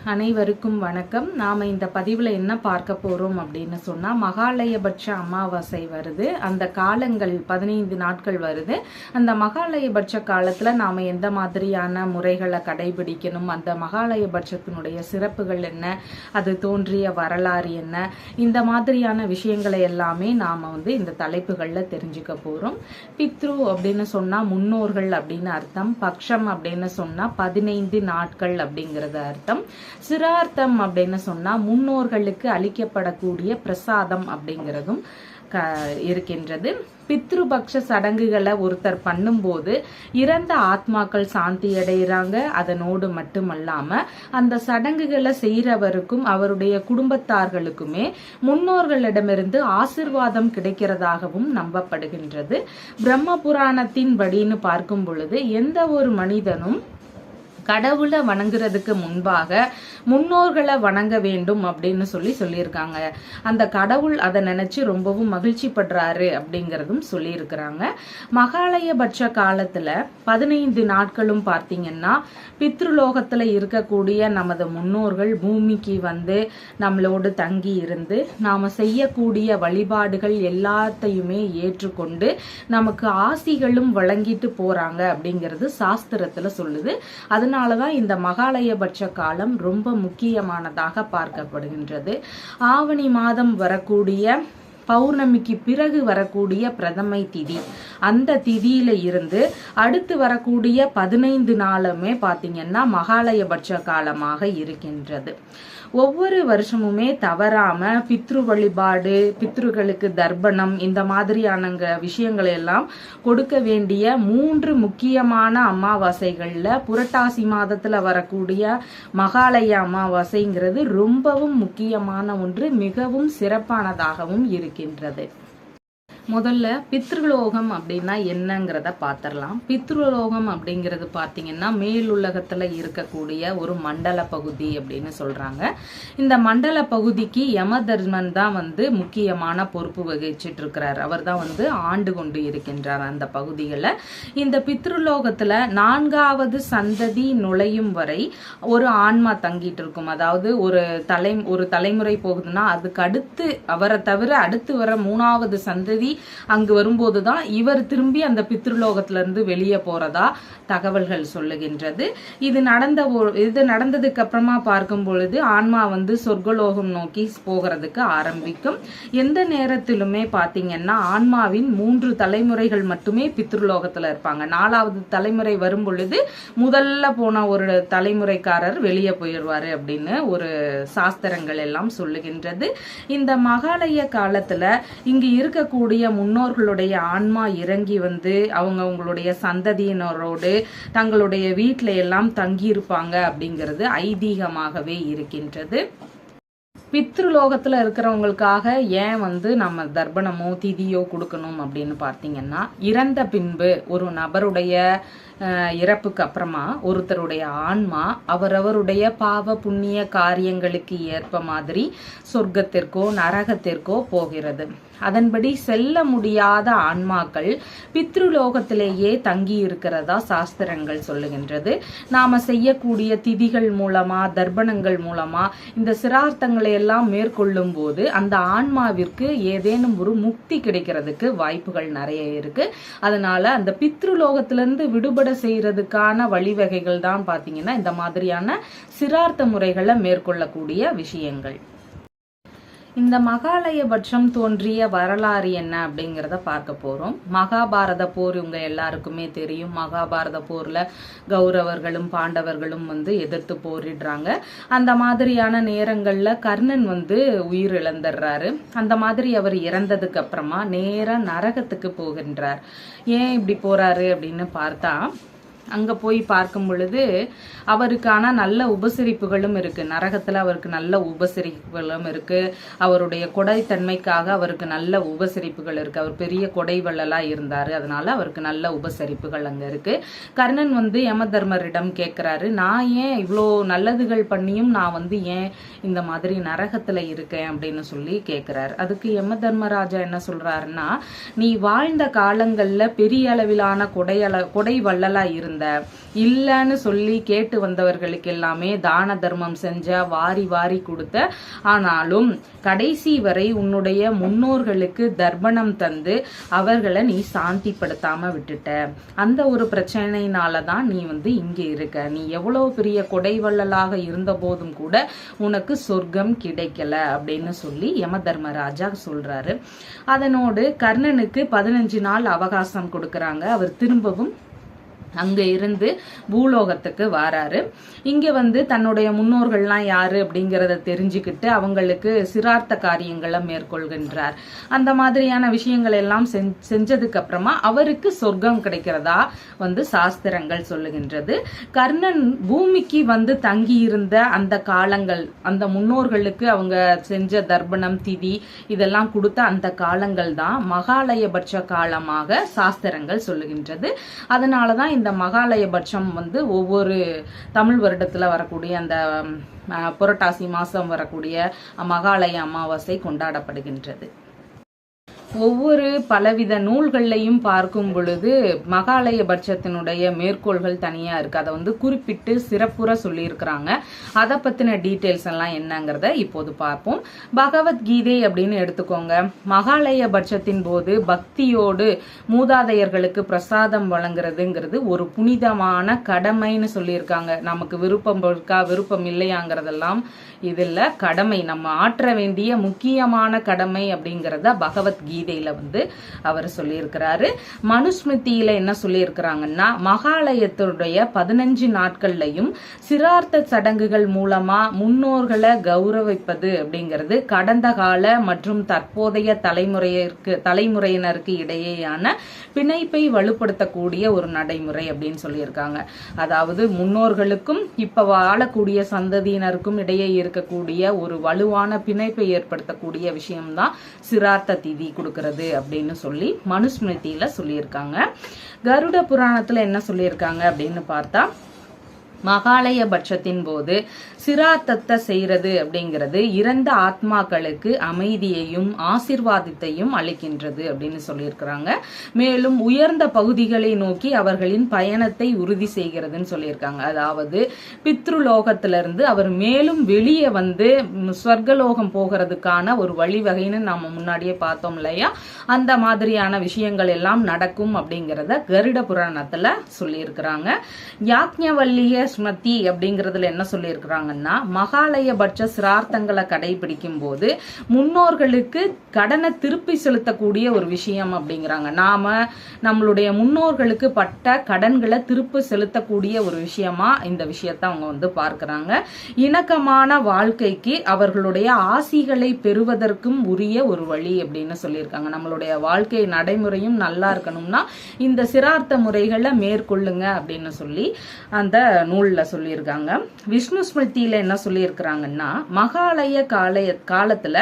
அனைவருக்கும் வணக்கம். நாம இந்த பதிவுல என்ன பார்க்க போறோம் அப்படின்னு சொன்னா, மகாலயபட்ச அமாவாசை வருது. அந்த காலங்கள் 15 நாட்கள் வருது. அந்த மகாலயபட்ச காலத்துல நாம எந்த மாதிரியான முறைகளை கடைபிடிக்கணும், அந்த மகாலயபட்சத்தினுடைய சிறப்புகள் என்ன, அது தோன்றிய வரலாறு என்ன, இந்த மாதிரியான விஷயங்களை எல்லாமே நாம இந்த தலைப்புகள்ல தெரிஞ்சுக்க போறோம். பித்ரு அப்படின்னு சொன்னா முன்னோர்கள் அப்படின்னு அர்த்தம். பக்ஷம் அப்படின்னு சொன்னா 15 நாட்கள் அப்படிங்கறது அர்த்தம். சிரார்த்தம் அப்படின்னு சொன்னா முன்னோர்களுக்கு அளிக்கப்படக்கூடிய பிரசாதம் அப்படிங்கிறதும் இருக்கின்றது. பித்ருபக்ஷ சடங்குகளை ஒருத்தர் பண்ணும்போது இறந்த ஆத்மாக்கள் சாந்தி அடைகிறாங்க. அதனோடு மட்டுமல்லாம அந்த சடங்குகளை செய்யறவருக்கும் அவருடைய குடும்பத்தார்களுக்குமே முன்னோர்களிடமிருந்து ஆசிர்வாதம் கிடைக்கிறதாகவும் நம்பப்படுகின்றது. பிரம்ம புராணத்தின் படின்னு பார்க்கும் பொழுது எந்த ஒரு மனிதனும் கடவுளை வணங்குறதுக்கு முன்பாக முன்னோர்களை வணங்க வேண்டும் அப்படின்னு சொல்லியிருக்காங்க. அந்த கடவுள் அதை நினைச்சு ரொம்பவும் மகிழ்ச்சி படுறாரு அப்படிங்கறதும் சொல்லியிருக்கிறாங்க. மகாலயபட்ச காலத்துல 15 நாட்களும் பார்த்தீங்கன்னா பித்ருலோகத்துல இருக்கக்கூடிய நமது முன்னோர்கள் பூமிக்கு நம்மளோடு தங்கி இருந்து நாம செய்யக்கூடிய வழிபாடுகள் எல்லாத்தையுமே ஏற்றுக்கொண்டு நமக்கு ஆசிகளும் வழங்கிட்டு போறாங்க அப்படிங்கிறது சாஸ்திரத்துல சொல்லுது. அதனாலதான் இந்த மகாலயபட்ச காலம் ரொம்ப முக்கியமானதாக பார்க்கப்படுகின்றது. ஆவணி மாதம் வரக்கூடிய பௌர்ணமிக்கு பிறகு வரக்கூடிய பிரதமை திதி, அந்த திதியில இருந்து அடுத்து வரக்கூடிய 15 நாளுமே பாத்தீங்கன்னா மகாலயபட்ச காலமாக இருக்கின்றது. ஒவ்வொரு வருஷமுமே தவறாம பித்ரு வழிபாடு, பித்ருகளுக்கு தர்ப்பணம், இந்த மாதிரியான விஷயங்களை எல்லாம் கொடுக்க வேண்டிய 3 முக்கியமான அமாவாசைகள்ல புரட்டாசி மாதத்துல வரக்கூடிய மகாலய அமாவாசைங்கிறது ரொம்பவும் முக்கியமான ஒன்று, மிகவும் சிறப்பானதாகவும் இருக்கின்றது. முதல்ல பித்ருலோகம் அப்படின்னா என்னங்கிறத பார்த்திடலாம். பித்ருலோகம் அப்படிங்கிறது பார்த்தீங்கன்னா மேலுலகத்துல இருக்கக்கூடிய ஒரு மண்டல பகுதி அப்படின்னு சொல்றாங்க. இந்த மண்டல பகுதிக்கு யமதர்மன் தான் முக்கியமான பொறுப்பு வகிச்சிட்டு இருக்கிறார். அவர் தான் ஆண்டு கொண்டு இருக்கின்றார் அந்த பகுதிகளை. இந்த பித்ருலோகத்துல 4வது சந்ததி நுழையும் வரை ஒரு ஆன்மா தங்கிட்டு இருக்கும். அதாவது ஒரு தலைமுறை போகுதுன்னா அதுக்கு அடுத்து அவரை தவிர அடுத்து வர 3வது சந்ததி அங்கு வரும்போதுதான் இவர் திரும்பி அந்த பித்ருலோகத்துல இருந்து வெளியே போறதா தகவல்கள் சொல்லுகின்றது. இது நடந்ததுக்கு அப்புறமா பார்க்கும் பொழுது ஆன்மா சொர்க்கலோகம் நோக்கி போகிறதுக்கு ஆரம்பிக்கும். எந்த நேரத்திலுமே பாத்தீங்கன்னா ஆன்மாவின் 3 தலைமுறைகள் மட்டுமே பித்ருலோகத்துல இருப்பாங்க. 4வது தலைமுறை வரும் பொழுது முதல்ல போன ஒரு தலைமுறைக்காரர் வெளியே போயிடுவாரு அப்படின்னு ஒரு சாஸ்திரங்கள் எல்லாம் சொல்லுகின்றது. இந்த மகாலய காலத்துல இங்கு இருக்கக்கூடிய முன்னோர்களுடைய ஆன்மா இறங்கி அவங்களுடைய சந்ததியினரோடு தங்களுடைய வீட்டில எல்லாம் தங்கி இருப்பாங்க அப்படிங்கிறது ஐதீகமாகவே இருக்கின்றது. பித்ருலோகத்துல இருக்கிறவங்களுக்காக ஏன் நம்ம தர்ப்பணமோ திதியோ கொடுக்கணும் அப்படின்னு பார்த்தீங்கன்னா, இறந்த பின்பு ஒரு நபருடைய இறப்புக்கு அப்புறமா ஒருத்தருடைய ஆன்மா அவரவருடைய பாவ புண்ணிய காரியங்களுக்கு ஏற்ப மாதிரி சொர்க்கத்திற்கோ நரகத்திற்கோ போகிறது. அதன்படி செல்ல முடியாத ஆன்மாக்கள் பித்ருலோகத்திலேயே தங்கி இருக்கிறதா சாஸ்திரங்கள் சொல்லுகின்றது. நாம செய்யக்கூடிய திதிகள் மூலமா தர்ப்பணங்கள் மூலமா இந்த சிரார்த்தங்களை எல்லாம் மேற்கொள்ளும் போது அந்த ஆன்மாவிற்கு ஏதேனும் ஒரு முக்தி கிடைக்கிறதுக்கு வாய்ப்புகள் நிறைய இருக்கு. அதனால அந்த பித்ருலோகத்திலிருந்து விடுபட செய்யறதுக்கான வழிவகைகள் தான் பாத்தீங்கன்னா இந்த மாதிரியான சிரார்த்த முறைகளை மேற்கொள்ளக்கூடிய விஷயங்கள். இந்த மகாலயபட்சம் தோன்றிய வரலாறு என்ன அப்படிங்கிறத பார்க்க போறோம். மகாபாரத போர் உங்க எல்லாருக்குமே தெரியும். மகாபாரத போர்ல கௌரவர்களும் பாண்டவர்களும் எதிர்த்து போரிடுறாங்க. அந்த மாதிரியான நேரங்கள்ல கர்ணன் உயிர் இழந்துடுறாரு. அந்த மாதிரி அவர் இறந்ததுக்கு அப்புறமா நேரா நரகத்துக்கு போகின்றார். ஏன் இப்படி போறாரு அப்படின்னு பார்த்தா, அங்க போய் பார்க்கும் பொழுது அவருக்கான நல்ல உபசரிப்புகளும் இருக்கு. நரகத்துல அவருக்கு நல்ல உபசரிப்புகளும் இருக்கு. அவருடைய கொடைத்தன்மைக்காக அவருக்கு நல்ல உபசரிப்புகள் இருக்கு. அவர் பெரிய கொடை வள்ளலா இருந்தாரு. அதனால அவருக்கு நல்ல உபசரிப்புகள் அங்க இருக்கு. கர்ணன் யம தர்மரிடம் கேட்கிறாரு, நான் ஏன் இவ்வளோ நல்லதுகள் பண்ணியும் நான் ஏன் இந்த மாதிரி நரகத்துல இருக்கேன் அப்படின்னு சொல்லி கேட்கிறாரு. அதுக்கு யம தர்மராஜா என்ன சொல்றாருன்னா, நீ வாழ்ந்த காலங்கள்ல பெரிய அளவிலான கொடை வள்ளலா இருந்த அந்த இல்லைன்னு சொல்லி கேட்டு வந்தவர்களுக்கு எல்லாமே தான தர்மம் செஞ்ச, வாரி வாரி கொடுத்த, ஆனாலும் கடைசி வரை உன்னுடைய முன்னோர்களுக்கு தர்ப்பணம் தந்து அவர்களை நீ சாந்திப்படுத்தாம விட்டுட்ட. அந்த ஒரு பிரச்சனையினாலதான் நீ இங்க இருக்க. நீ எவ்வளவு பெரிய கொடைவள்ளலாக இருந்த போதும் கூட உனக்கு சொர்க்கம் கிடைக்கல அப்படின்னு சொல்லி யம தர்மராஜா சொல்றாரு. அதனோடு கர்ணனுக்கு 15 நாள் அவகாசம் கொடுக்கறாங்க. அவர் திரும்பவும் அங்க இருந்து பூலோகத்துக்கு வாராரு. இங்க தன்னுடைய முன்னோர்கள்லாம் யாரு அப்படிங்கறத தெரிஞ்சுக்கிட்டு அவங்களுக்கு சிரார்த்த காரியங்களை மேற்கொள்கின்றார். அந்த மாதிரியான விஷயங்கள் எல்லாம் செஞ்சதுக்கு அப்புறமா அவருக்கு சொர்க்கம் கிடைக்கிறதா சாஸ்திரங்கள் சொல்லுகின்றது. கர்ணன் பூமிக்கு தங்கி இருந்த அந்த காலங்கள், அந்த முன்னோர்களுக்கு அவங்க செஞ்ச தர்ப்பணம் திதி இதெல்லாம் கொடுத்த அந்த காலங்கள் தான் மகாலயபட்ச காலமாக சாஸ்திரங்கள் சொல்லுகின்றது. அதனாலதான் இந்த மகாலயபட்சம் ஒவ்வொரு தமிழ் வருடத்துல வரக்கூடிய அந்த புரட்டாசி மாசம் வரக்கூடிய மகாலய அமாவாசை கொண்டாடப்படுகின்றது. ஒவ்வொரு பலவித நூல்கள்லையும் பார்க்கும் பொழுது மகாலயபட்சத்தினுடைய மேற்கோள்கள் தனியா இருக்கு. அதை குறிப்பிட்டு சிறப்புற சொல்லியிருக்கிறாங்க. அதை பத்தின டீட்டெயில்ஸ் எல்லாம் என்னங்கிறத இப்போது பார்ப்போம். பகவத்கீதை அப்படின்னு எடுத்துக்கோங்க. மகாலயபட்சத்தின் போது பக்தியோடு மூதாதையர்களுக்கு பிரசாதம் வழங்குறதுங்கிறது ஒரு புனிதமான கடமைன்னு சொல்லியிருக்காங்க. நமக்கு விருப்பம் இருக்கா விருப்பம் இல்லையாங்கிறதெல்லாம் இதுல கடமை, நம்ம ஆற்ற வேண்டிய முக்கியமான கடமை அப்படிங்கறத பகவத்கீதையில அவர் சொல்லியிருக்கிறாரு. மனுஸ்மிருதியில என்ன சொல்லியிருக்கிறாங்கன்னா, மகாலயத்துடைய 15 நாட்கள்லையும் சிரார்த்த சடங்குகள் மூலமா முன்னோர்களை கௌரவிப்பது அப்படிங்கிறது கடந்த கால மற்றும் தற்போதைய தலைமுறையினருக்கு இடையேயான பிணைப்பை வலுப்படுத்தக்கூடிய ஒரு நடைமுறை அப்படின்னு சொல்லியிருக்காங்க. அதாவது முன்னோர்களுக்கும் இப்ப வாழக்கூடிய சந்ததியினருக்கும் இடையே இருக்கக்கூடிய ஒரு வலுவான பிணைப்பை ஏற்படுத்தக்கூடிய விஷயம்தான் சிரார்த்த திதி கொடுக்கிறது அப்படின்னு சொல்லி மனுஸ்மிருதியில சொல்லியிருக்காங்க. கருட புராணத்துல என்ன சொல்லியிருக்காங்க அப்படின்னு பார்த்தா, மகாலயபட்சத்தின் போது சிரார்த்தத்தை செய்யறது அப்படிங்கிறது இறந்த ஆத்மாக்களுக்கு அமைதியையும் ஆசிர்வாதத்தையும் அளிக்கின்றது அப்படின்னு சொல்லியிருக்கிறாங்க. மேலும் உயர்ந்த பகுதிகளை நோக்கி அவர்களின் பயணத்தை உறுதி செய்கிறதுன்னு சொல்லியிருக்காங்க. அதாவது பித்ருலோகத்திலிருந்து அவர் மேலும் வெளியே ஸ்வர்கலோகம் போகிறதுக்கான ஒரு வழிவகைன்னு நாம முன்னாடியே பார்த்தோம் இல்லையா, அந்த மாதிரியான விஷயங்கள் எல்லாம் நடக்கும் அப்படிங்கறத கருட புராணத்துல சொல்லியிருக்கிறாங்க. யாக்ஞவல்லிய ஸ்மதி அப்படிங்கறதுல என்ன சொல்லியிருக்கிறாங்கன்னா, மகாலயபட்ச சிரார்த்தங்களை கடைபிடிக்கும் போது முன்னோர்களுக்கு கடனை திருப்பி செலுத்தக்கூடிய ஒரு விஷயம் அப்படிங்கிறாங்க. நாம நம்மளுடைய முன்னோர்களுக்கு பட்ட கடன்களை திருப்பி செலுத்தக்கூடிய ஒரு விஷயமா இந்த விஷயத்த அவங்க பார்க்கிறாங்க. இணக்கமான வாழ்க்கைக்கு அவர்களுடைய ஆசிகளை பெறுவதற்கும் உரிய ஒரு வழி அப்படின்னு சொல்லியிருக்காங்க. நம்மளுடைய வாழ்க்கை நடைமுறையும் நல்லா இருக்கணும்னா இந்த சிரார்த்த முறைகளை மேற்கொள்ளுங்க அப்படின்னு சொல்லி அந்த நூல்ல சொல்லியிருக்காங்க. விஷ்ணு ஸ்மிருதியில என்ன சொல்லியிருக்கிறாங்கன்னா, மகாலய காலத்துல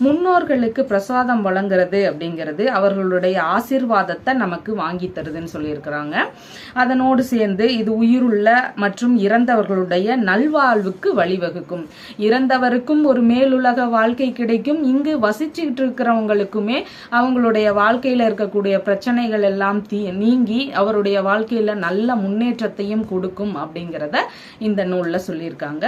முன்னோர்களுக்கு பிரசாதம் வழங்குறது அப்படிங்கிறது அவர்களுடைய ஆசீர்வாதத்தை நமக்கு வாங்கி தருதுன்னு சொல்லியிருக்கிறாங்க. அதனோடு சேர்ந்து இது உயிருள்ள மற்றும் இறந்தவர்களுடைய நல்வாழ்வுக்கு வழிவகுக்கும். இறந்தவருக்கும் ஒரு மேலுலக வாழ்க்கை கிடைக்கும். இங்கு வசிச்சுட்டு இருக்கிறவங்களுக்குமே அவங்களுடைய வாழ்க்கையில இருக்கக்கூடிய பிரச்சனைகள் எல்லாம் நீங்கி அவருடைய வாழ்க்கையில நல்ல முன்னேற்றத்தையும் கொடுக்கும் அப்படிங்கறத இந்த நூல்ல சொல்லியிருக்காங்க.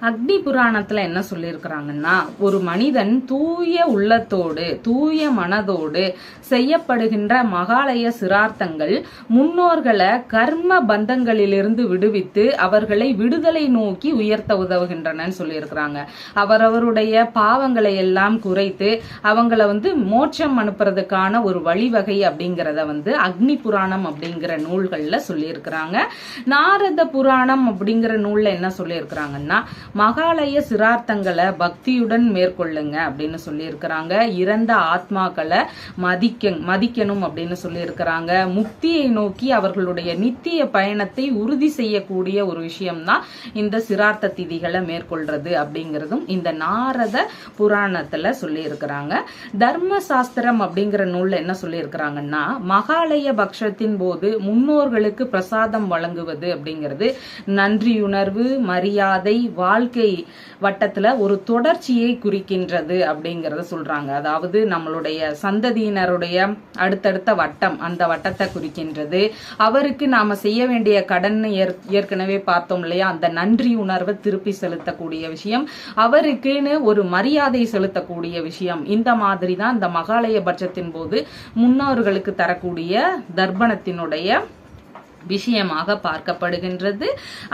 அக்னி புராணத்துல என்ன சொல்லியிருக்கிறாங்கன்னா, ஒரு மனிதன் தூய உள்ளத்தோடு தூய மனதோடு செய்யப்படுகின்ற மகாலய சிரார்த்தங்கள் முன்னோர்களை கர்ம பந்தங்களிலிருந்து விடுவித்து அவர்களை விடுதலை நோக்கி உயர்த்த உதவுகின்றன சொல்லியிருக்கிறாங்க. அவரவருடைய பாவங்களை எல்லாம் குறைத்து அவங்கள மோட்சம் அனுப்புறதுக்கான ஒரு வழிவகை அப்படிங்கறத அக்னி புராணம் அப்படிங்கிற நூல்கள்ல சொல்லியிருக்கிறாங்க. நாரத புராணம் அப்படிங்கிற நூல்ல என்ன சொல்லியிருக்கிறாங்கன்னா, மகாலய சிரார்த்தங்களை பக்தியுடன் மேற்கொள்ளுங்க அப்படின்னு சொல்லி இருக்கிறாங்க. இறந்த ஆத்மாக்களை மதிக்கணும் அப்படின்னு சொல்லி இருக்கிறாங்க. முக்தியை நோக்கி அவர்களுடைய நித்திய பயணத்தை உறுதி செய்யக்கூடிய ஒரு விஷயம்தான் இந்த சிரார்த்த திதிகளை மேற்கொள்றது அப்படிங்கிறதும் இந்த நாரத புராணத்துல சொல்லி இருக்கிறாங்க. தர்ம சாஸ்திரம் அப்படிங்கிற நூல்ல என்ன சொல்லி இருக்கிறாங்கன்னா, மகாலய பட்சத்தின் போது முன்னோர்களுக்கு பிரசாதம் வழங்குவது அப்படிங்கிறது நன்றியுணர்வு, மரியாதை, வாழ்க்கை வட்டத்துல ஒரு தொடர்ச்சியை குறிக்கின்றது அப்படிங்கறத சொல்றாங்க. அதாவது நம்மளுடைய சந்ததியினருடைய அடுத்தடுத்த வட்டம், அந்த வட்டத்தை குறிக்கின்றது. அவருக்கு நாம செய்ய வேண்டிய கடன் ஏற்கனவே பார்த்தோம் இல்லையா, அந்த நன்றி உணர்வை திருப்பி செலுத்தக்கூடிய விஷயம், அவருக்குன்னு ஒரு மரியாதை செலுத்தக்கூடிய விஷயம். இந்த மாதிரி தான் இந்த மகாலய பட்சத்தின் போது முன்னோர்களுக்கு தரக்கூடிய தர்ப்பணத்தினுடைய விஷயமாக பார்க்கப்படுகின்றது.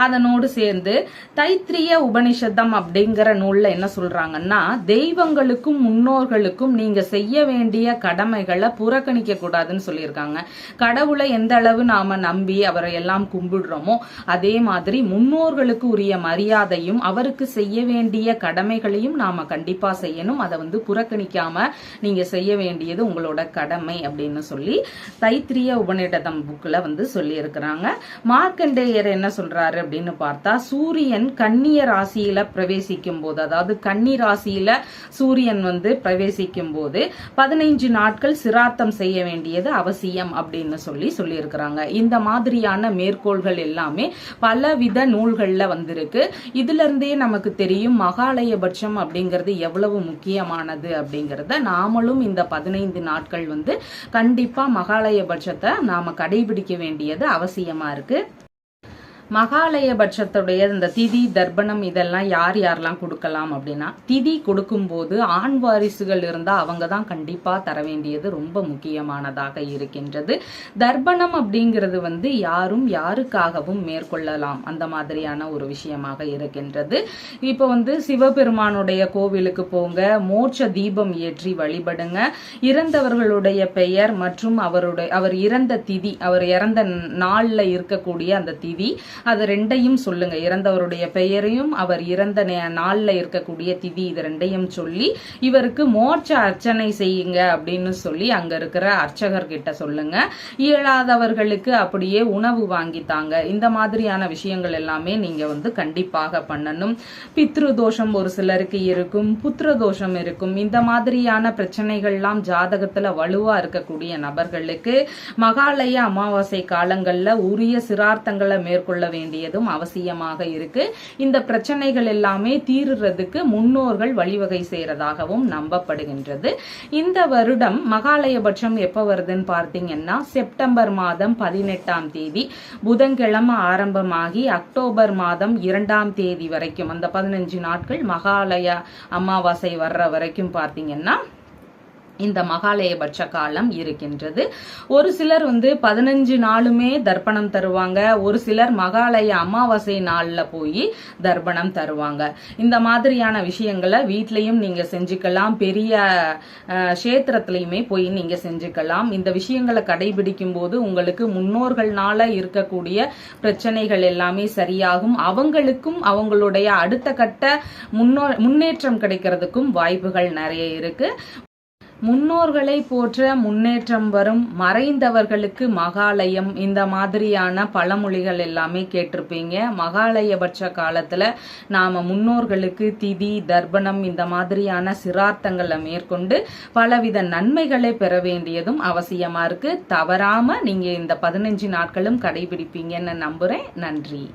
அதனோடு சேர்ந்து தைத்திரிய உபனிஷதம் அப்படிங்கிற நூல்ல என்ன சொல்றாங்கன்னா, தெய்வங்களுக்கும் முன்னோர்களுக்கும் நீங்க செய்ய வேண்டிய கடமைகளை புறக்கணிக்க கூடாதுன்னு சொல்லியிருக்காங்க. கடவுளை எந்த அளவு நாம நம்பி அவரை எல்லாம் கும்பிடுறோமோ அதே மாதிரி முன்னோர்களுக்கு உரிய மரியாதையும் அவருக்கு செய்ய வேண்டிய கடமைகளையும் நாம கண்டிப்பா செய்யணும். அதை புறக்கணிக்காம நீங்க செய்ய வேண்டியது உங்களோட கடமை அப்படின்னு சொல்லி தைத்திரிய உபநிடதம் புக்ல சொல்லியிருக்காங்க. மார்க்கண்டேயர் என்ன சொல்றாரு அப்படின்னு பார்த்தா, சூரியன் கன்னிய ராசியில பிரவேசிக்கும் போது, அதாவது கன்னி ராசியில சூரியன் பிரவேசிக்கும் போது 15 நாட்கள் சிரார்த்தம் செய்ய வேண்டியது அவசியம் அப்படின்னு சொல்லி இருக்கிறாங்க. இந்த மாதிரியான மேற்கோள்கள் எல்லாமே பலவித நூல்கள்ல வந்திருக்கு. இதுல இருந்தே நமக்கு தெரியும் மகாலயபட்சம் அப்படிங்கிறது எவ்வளவு முக்கியமானது அப்படிங்கறத. நாமளும் இந்த 15 நாட்கள் கண்டிப்பா மகாலயபட்சத்தை நாம கடைபிடிக்க வேண்டியது அவசியமா இருக்கு. மகாலயபட்சத்துடைய இந்த திதி தர்ப்பணம் இதெல்லாம் யாரெல்லாம் கொடுக்கலாம் அப்படின்னா, திதி கொடுக்கும் போது ஆண் வாரிசுகள் இருந்தா அவங்க தான் கண்டிப்பா தர வேண்டியது ரொம்ப முக்கியமானதாக இருக்கின்றது. தர்ப்பணம் அப்படிங்கிறது யாரும் யாருக்காகவும் மேற்கொள்ளலாம், அந்த மாதிரியான ஒரு விஷயமாக இருக்கின்றது. இப்போ சிவபெருமானுடைய கோவிலுக்கு போங்க, மோட்ச தீபம் ஏற்றி வழிபடுங்க, இறந்தவர்களுடைய பெயர் மற்றும் அவர் இறந்த திதி, அவர் இறந்த நாள்ல இருக்கக்கூடிய அந்த திதி, அது ரெண்டையும் சொல்லுங்க. இறந்தவருடைய பெயரையும் அவர் இறந்த நாள்ல இருக்கக்கூடிய திதி, இது ரெண்டையும் சொல்லி இவருக்கு மோட்ச அர்ச்சனை செய்யுங்க அப்படின்னு சொல்லி அங்க இருக்கிற அர்ச்சகர்கிட்ட சொல்லுங்க. இயலாதவர்களுக்கு அப்படியே உணவு வாங்கித்தாங்க. இந்த மாதிரியான விஷயங்கள் எல்லாமே நீங்க கண்டிப்பாக பண்ணணும். பித்ரு தோஷம் ஒரு சிலருக்கு இருக்கும், புத்திர தோஷம் இருக்கும். இந்த மாதிரியான பிரச்சனைகள்லாம் ஜாதகத்துல வலுவா இருக்கக்கூடிய நபர்களுக்கு மகாலய அமாவாசை காலங்கள்ல உரிய சிரார்த்தங்களை மேற்கொள்ள வேண்டியதும் அவசியமாக இருக்கு. இந்த பிரச்சனைகள் எல்லாமே தீர்றதுக்கு முன்னோர்கள் வழிவகை செய்யறதாகவும் நம்பப்படுகின்றது. இந்த வருடம் மகாலயபட்சம் எப்ப வருதுன்னு பார்த்தீங்கன்னா, செப்டம்பர் மாதம் 18ஆம் தேதி புதன்கிழமை ஆரம்பமாகி அக்டோபர் மாதம் 2ஆம் தேதி வரைக்கும், அந்த 15 நாட்கள் மகாலய அமாவாசை வர்ற வரைக்கும் பார்த்தீங்கன்னா இந்த மகாலயபட்ச காலம் இருக்கின்றது. ஒரு சிலர் 15 நாளுமே தர்ப்பணம் தருவாங்க, ஒரு சிலர் மகாலய அமாவாசை நாள்ல போய் தர்ப்பணம் தருவாங்க. இந்த மாதிரியான விஷயங்களை வீட்லயும் நீங்க செஞ்சுக்கலாம், பெரிய கஷேத்திரத்திலையுமே போய் நீங்க செஞ்சுக்கலாம். இந்த விஷயங்களை கடைபிடிக்கும் போது உங்களுக்கு முன்னோர்கள்னால இருக்கக்கூடிய பிரச்சனைகள் எல்லாமே சரியாகும். அவங்களுக்கும் அவங்களுடைய அடுத்த கட்ட முன்னேற்றம் கிடைக்கிறதுக்கும் வாய்ப்புகள் நிறைய இருக்கு. முன்னோர்களை போற்ற முன்னேற்றம் வரும், மறைந்தவர்களுக்கு மகாலயம், இந்த மாதிரியான பழமொழிகள் எல்லாமே கேட்டிருப்பீங்க. மகாலயபட்ச காலத்துல நாம முன்னோர்களுக்கு திதி தர்ப்பணம் இந்த மாதிரியான சிரார்த்தங்களை மேற்கொண்டு பலவித நன்மைகளை பெற வேண்டியதும் அவசியமா இருக்கு. தவறாம நீங்க இந்த 15 நாட்களும் கடைபிடிப்பீங்கன்னு நம்புறேன். நன்றி.